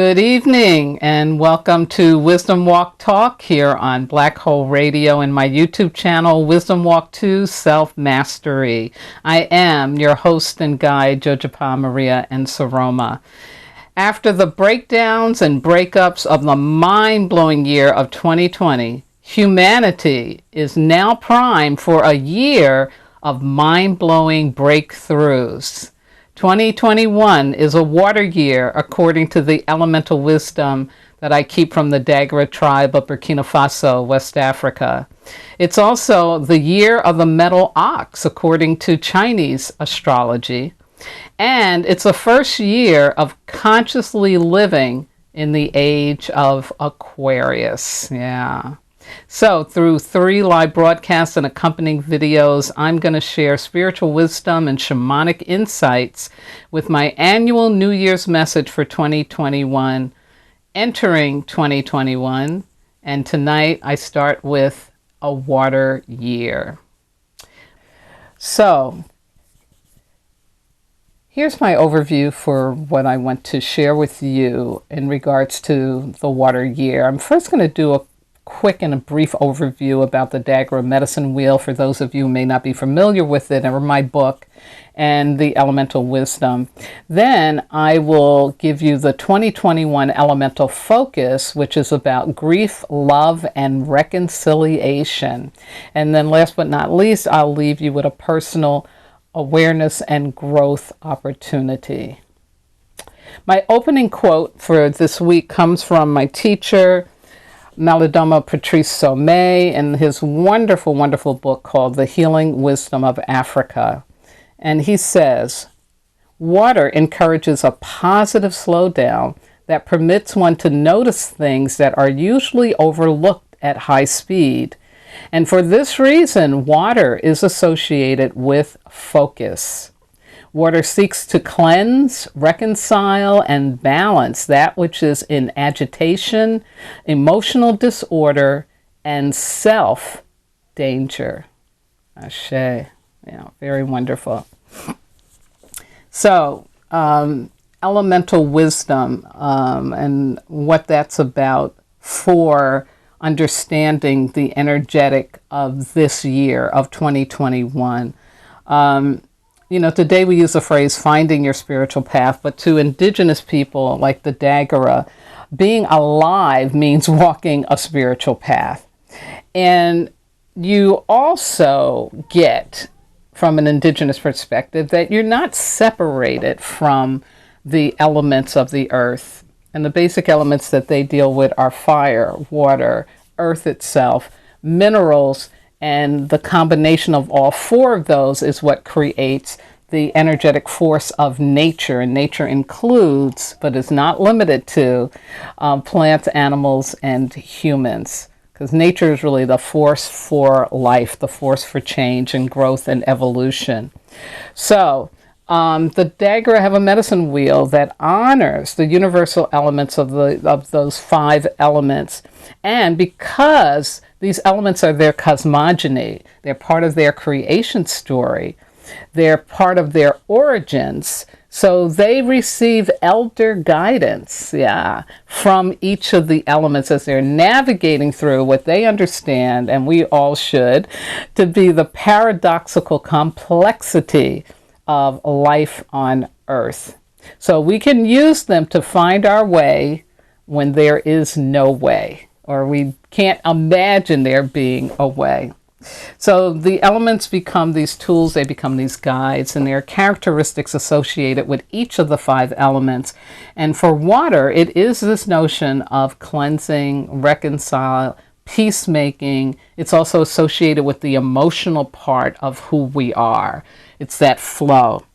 Good evening and welcome to Wisdom Walk Talk here on Black Hole Radio and my YouTube channel, Wisdom Walk 2 Self-Mastery. I am your host and guide, Jojapa Maria and Saroma. After the breakdowns and breakups of the mind-blowing year of 2020, humanity is now primed for a year of mind-blowing breakthroughs. 2021 is a water year according to the elemental wisdom that I keep from the Dagara tribe of Burkina Faso, West Africa. It's also the year of the metal ox according to Chinese astrology. And it's the first year of consciously living in the Age of Aquarius. Yeah. So through 3 live broadcasts and accompanying videos, I'm going to share spiritual wisdom and shamanic insights with my annual New Year's message for 2021, entering 2021. And tonight I start with a water year. So here's my overview for what I want to share with you in regards to the water year. I'm first going to do a quick and a brief overview about the Dagara medicine wheel for those of you who may not be familiar with it, or my book and the elemental wisdom. Then I will give you the 2021 elemental focus, which is about grief, love, and reconciliation. And then last but not least, I'll leave you with a personal awareness and growth opportunity. My opening quote for this week comes from my teacher, Malidoma Patrice Sommet, in his wonderful, wonderful book called The Healing Wisdom of Africa. And he says, water encourages a positive slowdown that permits one to notice things that are usually overlooked at high speed. And for this reason, water is associated with focus. Water seeks to cleanse, reconcile, and balance that which is in agitation, emotional disorder, and self-danger. Ashe. Yeah, very wonderful. So, elemental wisdom and what that's about for understanding the energetic of this year of 2021. Today we use the phrase finding your spiritual path, but to indigenous people like the Dagara, being alive means walking a spiritual path. And you also get, from an indigenous perspective, that you're not separated from the elements of the earth. And the basic elements that they deal with are fire, water, earth itself, minerals, and the combination of all 4 of those is what creates the energetic force of nature. And nature includes, but is not limited to, plants, animals, and humans. Because nature is really the force for life, the force for change and growth and evolution. So the Dagara have a medicine wheel that honors the universal elements of those 5 elements. And because these elements are their cosmogony, they're part of their creation story, they're part of their origins, so they receive elder guidance, from each of the elements as they're navigating through what they understand, and we all should, to be the paradoxical complexity of life on Earth. So we can use them to find our way when there is no way, or we can't imagine there being a way. So the elements become these tools, they become these guides, and there are characteristics associated with each of the 5 elements. And for water, it is this notion of cleansing, reconcile, peacemaking. It's also associated with the emotional part of who we are. It's that flow.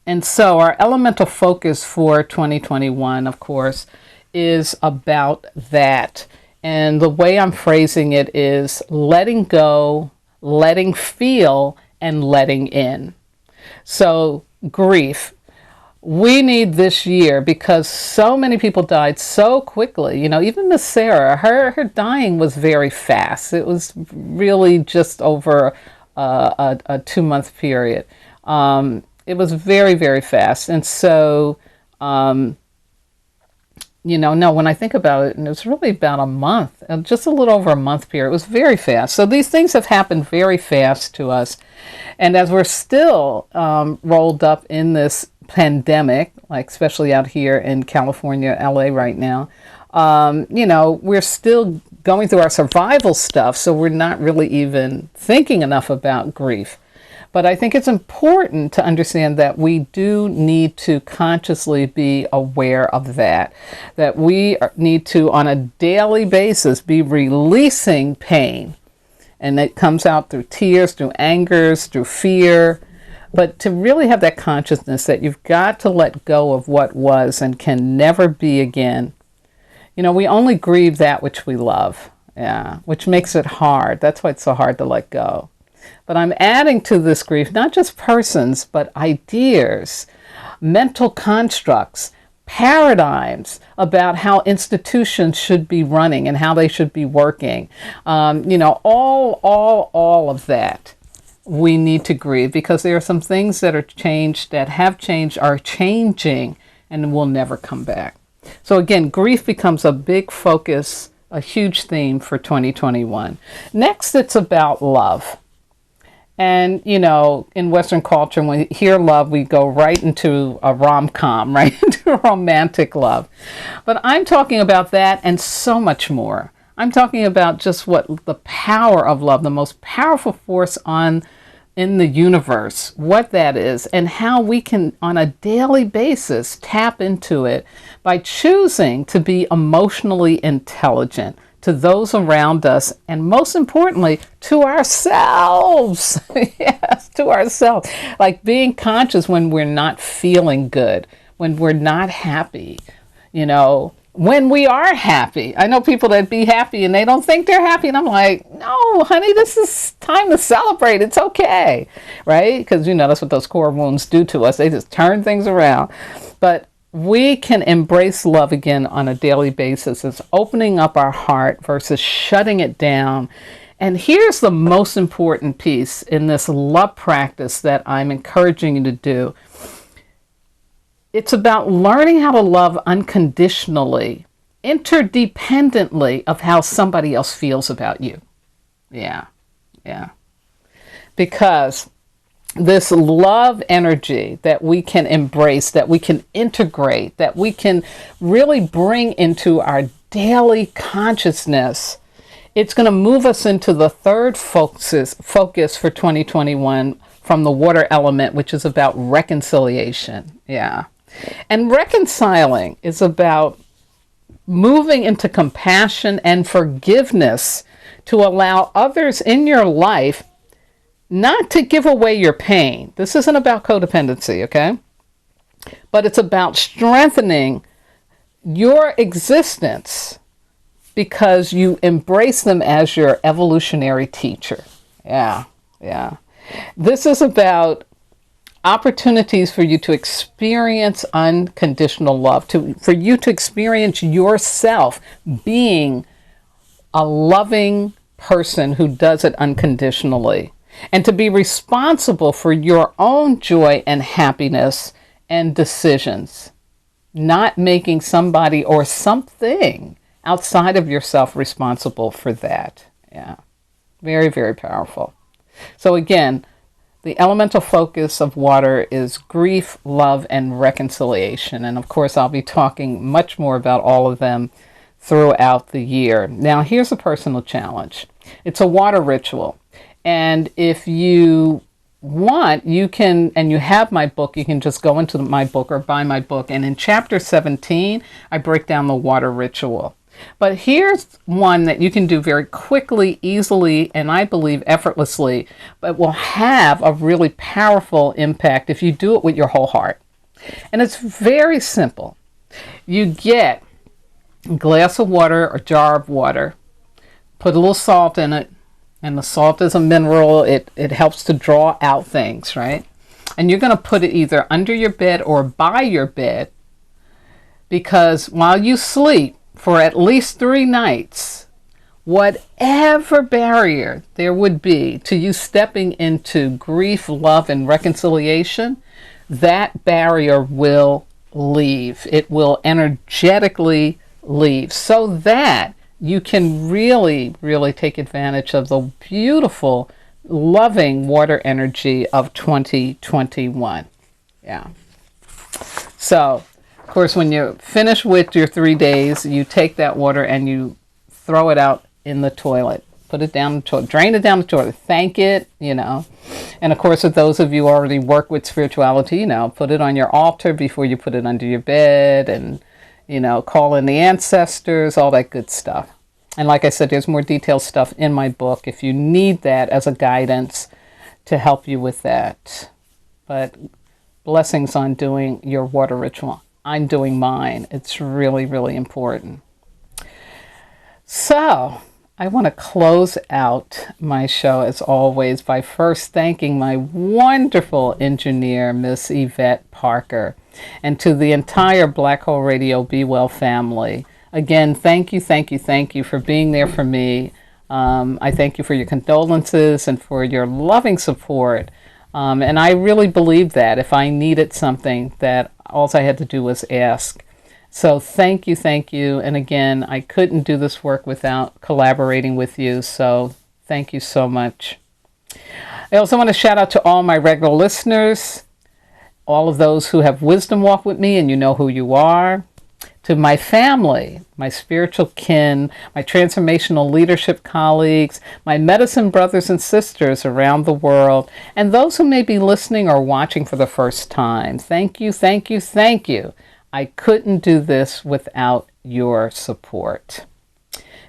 And so our elemental focus for 2021, of course, is about that. And the way I'm phrasing it is letting go, letting feel, and letting in. So grief, we need this year because so many people died so quickly. Even Miss Sarah, her dying was very fast. It was really just over a 2-month period. It was very, very fast. And so no, when I think about it, and it was really about a month, just a little over a month period. It was very fast. So these things have happened very fast to us. And as we're still rolled up in this pandemic, like especially out here in California, LA right now, we're still going through our survival stuff. So we're not really even thinking enough about grief. But I think it's important to understand that we do need to consciously be aware of that we need to, on a daily basis, be releasing pain. And it comes out through tears, through angers, through fear. But to really have that consciousness that you've got to let go of what was and can never be again. We only grieve that which we love, which makes it hard. That's why it's so hard to let go. But I'm adding to this grief, not just persons, but ideas, mental constructs, paradigms about how institutions should be running and how they should be working. All of that we need to grieve, because there are some things that are changed, that have changed, are changing, and will never come back. So again, grief becomes a big focus, a huge theme for 2021. Next, it's about love. And, in Western culture, when we hear love, we go right into a rom-com, right into romantic love. But I'm talking about that and so much more. I'm talking about just what the power of love, the most powerful force in the universe, what that is, and how we can, on a daily basis, tap into it by choosing to be emotionally intelligent to those around us, and most importantly, to ourselves. Yes, to ourselves. Like being conscious when we're not feeling good, when we're not happy, when we are happy. I know people that be happy and they don't think they're happy, and I'm like, no, honey, this is time to celebrate. It's okay, right? Because, that's what those core wounds do to us. They just turn things around. But we can embrace love again on a daily basis. It's opening up our heart versus shutting it down. And here's the most important piece in this love practice that I'm encouraging you to do. It's about learning how to love unconditionally, interdependently of how somebody else feels about you. Yeah. Because this love energy that we can embrace, that we can integrate, that we can really bring into our daily consciousness, it's going to move us into the third focus for 2021 from the water element, which is about reconciliation. Yeah. And reconciling is about moving into compassion and forgiveness to allow others in your life not to give away your pain. This isn't about codependency, okay? But it's about strengthening your existence because you embrace them as your evolutionary teacher. Yeah. This is about opportunities for you to experience unconditional love, for you to experience yourself being a loving person who does it unconditionally, and to be responsible for your own joy and happiness and decisions, not making somebody or something outside of yourself responsible for that. Yeah, very, very powerful. So again, the elemental focus of water is grief, love, and reconciliation. And of course, I'll be talking much more about all of them throughout the year. Now, here's a personal challenge. It's a water ritual. And if you want, you can, and you have my book, you can just go into my book or buy my book. And in chapter 17, I break down the water ritual. But here's one that you can do very quickly, easily, and I believe effortlessly, but will have a really powerful impact if you do it with your whole heart. And it's very simple. You get a glass of water or jar of water, put a little salt in it, and the salt is a mineral. It helps to draw out things, right? And you're going to put it either under your bed or by your bed, because while you sleep for at least 3 nights, whatever barrier there would be to you stepping into grief, love, and reconciliation, that barrier will leave. It will energetically leaves, so that you can really, really take advantage of the beautiful, loving water energy of 2021. Yeah. So, of course, when you finish with your 3 days, you take that water and you throw it out in the toilet. Put it down the toilet, drain it down the toilet, thank it, And of course, with those of you who already work with spirituality, put it on your altar before you put it under your bed, and, call in the ancestors, all that good stuff. And like I said, there's more detailed stuff in my book if you need that as a guidance to help you with that. But blessings on doing your water ritual. I'm doing mine. It's really, really important. So, I want to close out my show, as always, by first thanking my wonderful engineer, Miss Yvette Parker, and to the entire Black Hole Radio Be Well family. Again, thank you for being there for me. I thank you for your condolences and for your loving support. And I really believe that if I needed something, that all I had to do was ask. So thank you. And again, I couldn't do this work without collaborating with you. So thank you so much. I also want to shout out to all my regular listeners, all of those who have wisdom walk with me, and you know who you are. To my family, my spiritual kin, my transformational leadership colleagues, my medicine brothers and sisters around the world, and those who may be listening or watching for the first time. Thank you. I couldn't do this without your support.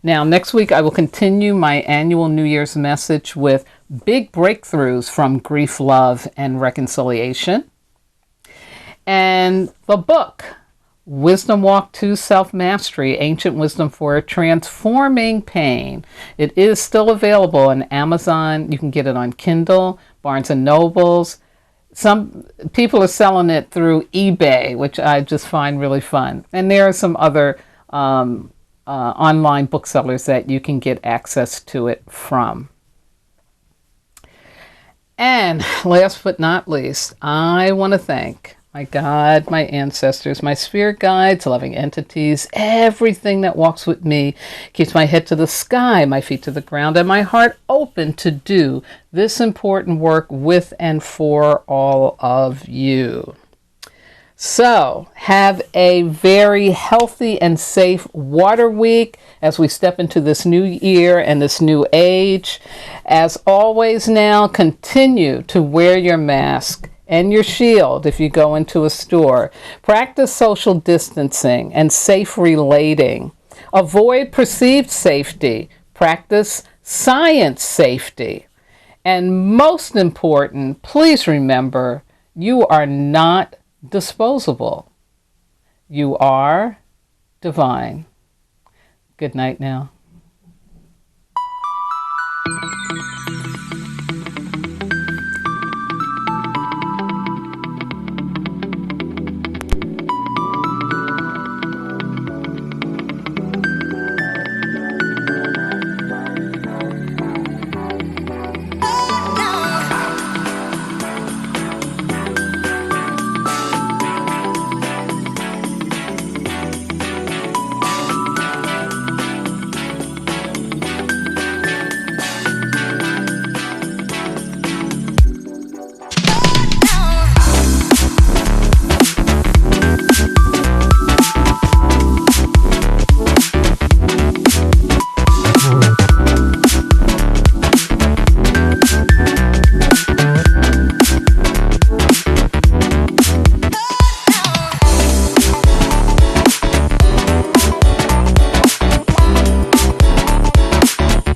Now, next week I will continue my annual New Year's message with big breakthroughs from grief, love, and reconciliation. And the book, Wisdom Walk to Self-Mastery, Ancient Wisdom for Transforming Pain. It is still available on Amazon. You can get it on Kindle, Barnes & Nobles. Some people are selling it through eBay, which I just find really fun. And there are some other online booksellers that you can get access to it from. And last but not least, I want to thank my God, my ancestors, my spirit guides, loving entities, everything that walks with me, keeps my head to the sky, my feet to the ground, and my heart open to do this important work with and for all of you. So, have a very healthy and safe water week as we step into this new year and this new age. As always now, continue to wear your mask and your shield if you go into a store. Practice social distancing and safe relating. Avoid perceived safety. Practice science safety. And most important, please remember, you are not disposable. You are divine. Good night now.